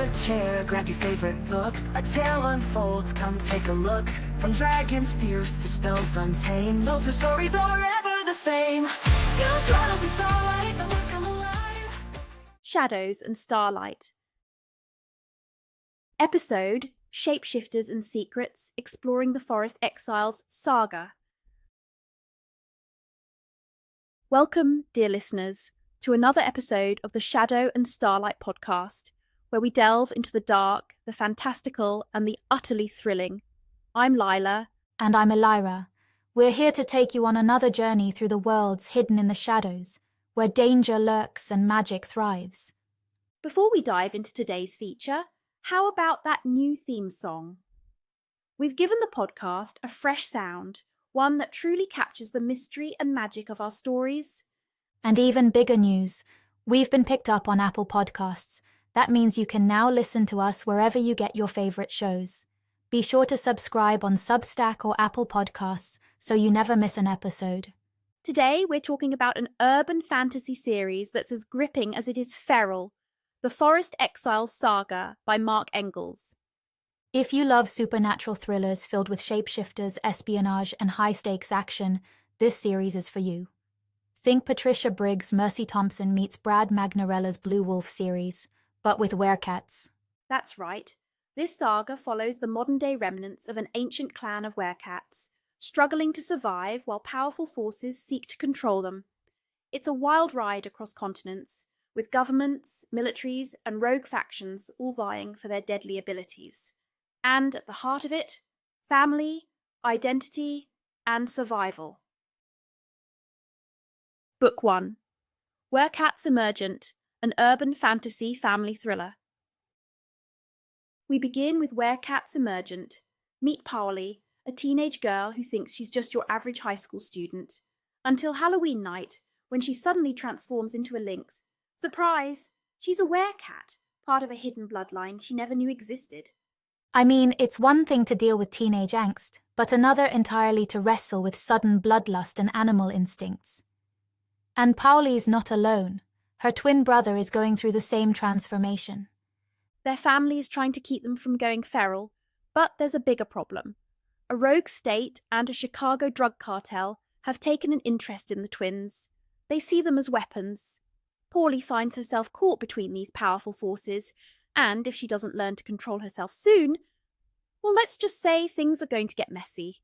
the chair, grab your favorite book. A tale unfolds, come take a look. From dragons fierce to spells untamed, no two stories are ever the same. Still shadows and starlight, the words come alive. Shadows and Starlight. Episode Shapeshifters and Secrets, exploring the Forest Exiles Saga. Welcome, dear listeners, to another episode of the Shadow and Starlight podcast, where we delve into the dark, the fantastical, and the utterly thrilling. I'm Lila. And I'm Elira. We're here to take you on another journey through the worlds hidden in the shadows, where danger lurks and magic thrives. Before we dive into today's feature, how about that new theme song? We've given the podcast a fresh sound, one that truly captures the mystery and magic of our stories. And even bigger news, we've been picked up on Apple Podcasts. That means you can now listen to us wherever you get your favorite shows. Be sure to subscribe on Substack or Apple Podcasts so you never miss an episode. Today we're talking about an urban fantasy series that's as gripping as it is feral, The Forest Exiles Saga by Mark Engels. If you love supernatural thrillers filled with shapeshifters, espionage, and high-stakes action, this series is for you. Think Patricia Briggs' Mercy Thompson meets Brad Magnarella's Blue Wolf series, but with Werecats. That's right. This saga follows the modern-day remnants of an ancient clan of Werecats, struggling to survive while powerful forces seek to control them. It's a wild ride across continents, with governments, militaries, and rogue factions all vying for their deadly abilities. And at the heart of it, family, identity, and survival. Book 1. Werecats Emergent, an urban fantasy family thriller. We begin with Werecats Emergent. Meet Pauli, a teenage girl who thinks she's just your average high school student, until Halloween night, when she suddenly transforms into a lynx. Surprise! She's a werecat, part of a hidden bloodline she never knew existed. I mean, it's one thing to deal with teenage angst, but another entirely to wrestle with sudden bloodlust and animal instincts. And Pauli's not alone. Her twin brother is going through the same transformation. Their family is trying to keep them from going feral, but there's a bigger problem. A rogue state and a Chicago drug cartel have taken an interest in the twins. They see them as weapons. Pauli finds herself caught between these powerful forces, and if she doesn't learn to control herself soon, well, let's just say things are going to get messy.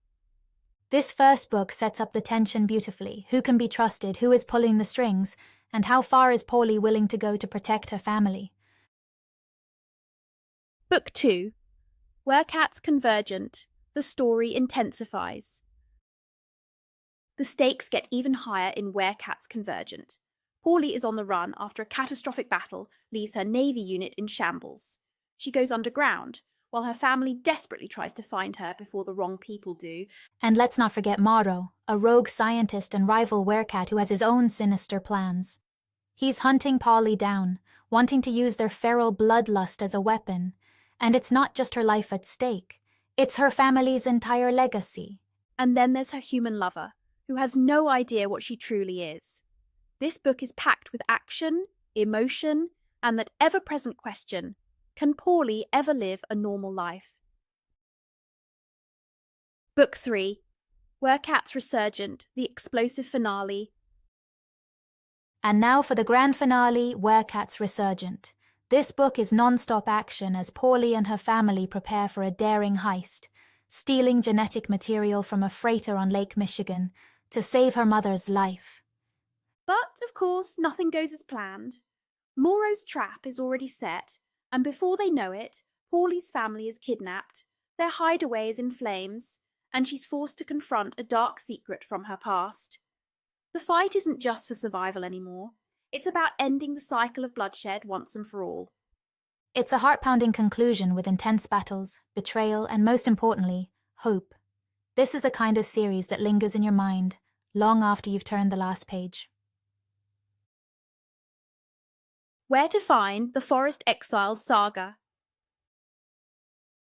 This first book sets up the tension beautifully. Who can be trusted, who is pulling the strings, and how far is Pauli willing to go to protect her family? Book 2. Werecats Convergent. The story intensifies. The stakes get even higher in Werecats Convergent. Pauli is on the run after a catastrophic battle leaves her Navy unit in shambles. She goes underground, while her family desperately tries to find her before the wrong people do. And let's not forget Morrow, a rogue scientist and rival werecat who has his own sinister plans. He's hunting Pauli down, wanting to use their feral bloodlust as a weapon. And it's not just her life at stake, it's her family's entire legacy. And then there's her human lover, who has no idea what she truly is. This book is packed with action, emotion, and that ever-present question, can Pauli ever live a normal life? Book 3. Werecats Resurgent, the explosive finale. And now for the grand finale, Werecats Resurgent. This book is non-stop action as Pauli and her family prepare for a daring heist, stealing genetic material from a freighter on Lake Michigan to save her mother's life. But, of course, nothing goes as planned. Morrow's trap is already set, and before they know it, Pauli's family is kidnapped, their hideaway is in flames, and she's forced to confront a dark secret from her past. The fight isn't just for survival anymore. It's about ending the cycle of bloodshed once and for all. It's a heart-pounding conclusion with intense battles, betrayal, and most importantly, hope. This is a kind of series that lingers in your mind long after you've turned the last page. Where to find The Forest Exiles Saga.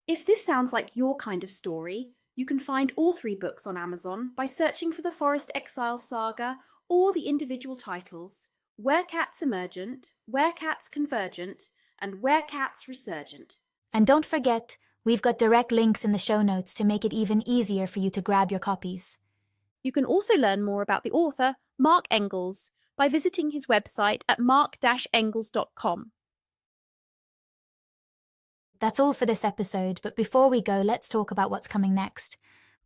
If this sounds like your kind of story, you can find all 3 books on Amazon by searching for The Forest Exiles Saga or the individual titles, Werecats Emergent, Werecats Convergent, and Werecats Resurgent. And don't forget, we've got direct links in the show notes to make it even easier for you to grab your copies. You can also learn more about the author, Mark Engels, by visiting his website at mark-engels.com. That's all for this episode, but before we go, let's talk about what's coming next.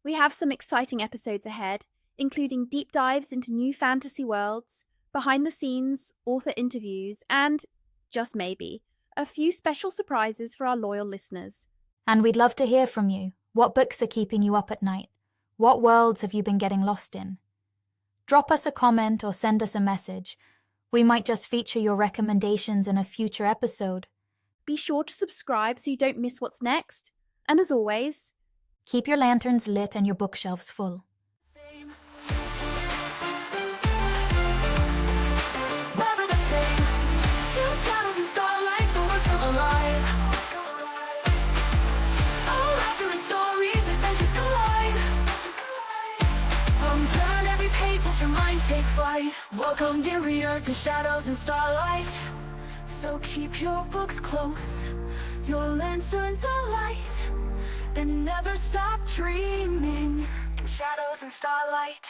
We have some exciting episodes ahead, including deep dives into new fantasy worlds, behind-the-scenes author interviews, and, just maybe, a few special surprises for our loyal listeners. And we'd love to hear from you. What books are keeping you up at night? What worlds have you been getting lost in? Drop us a comment or send us a message. We might just feature your recommendations in a future episode. Be sure to subscribe so you don't miss what's next. And as always, keep your lanterns lit and your bookshelves full. Never the same. Two shadows and starlight, the words come alive. All laughter and stories, adventures collide. Turn every page, let your mind take flight. Welcome, dear reader, to Shadows and Starlight. So keep your books close, your lanterns alight, and never stop dreaming in Shadows and Starlight.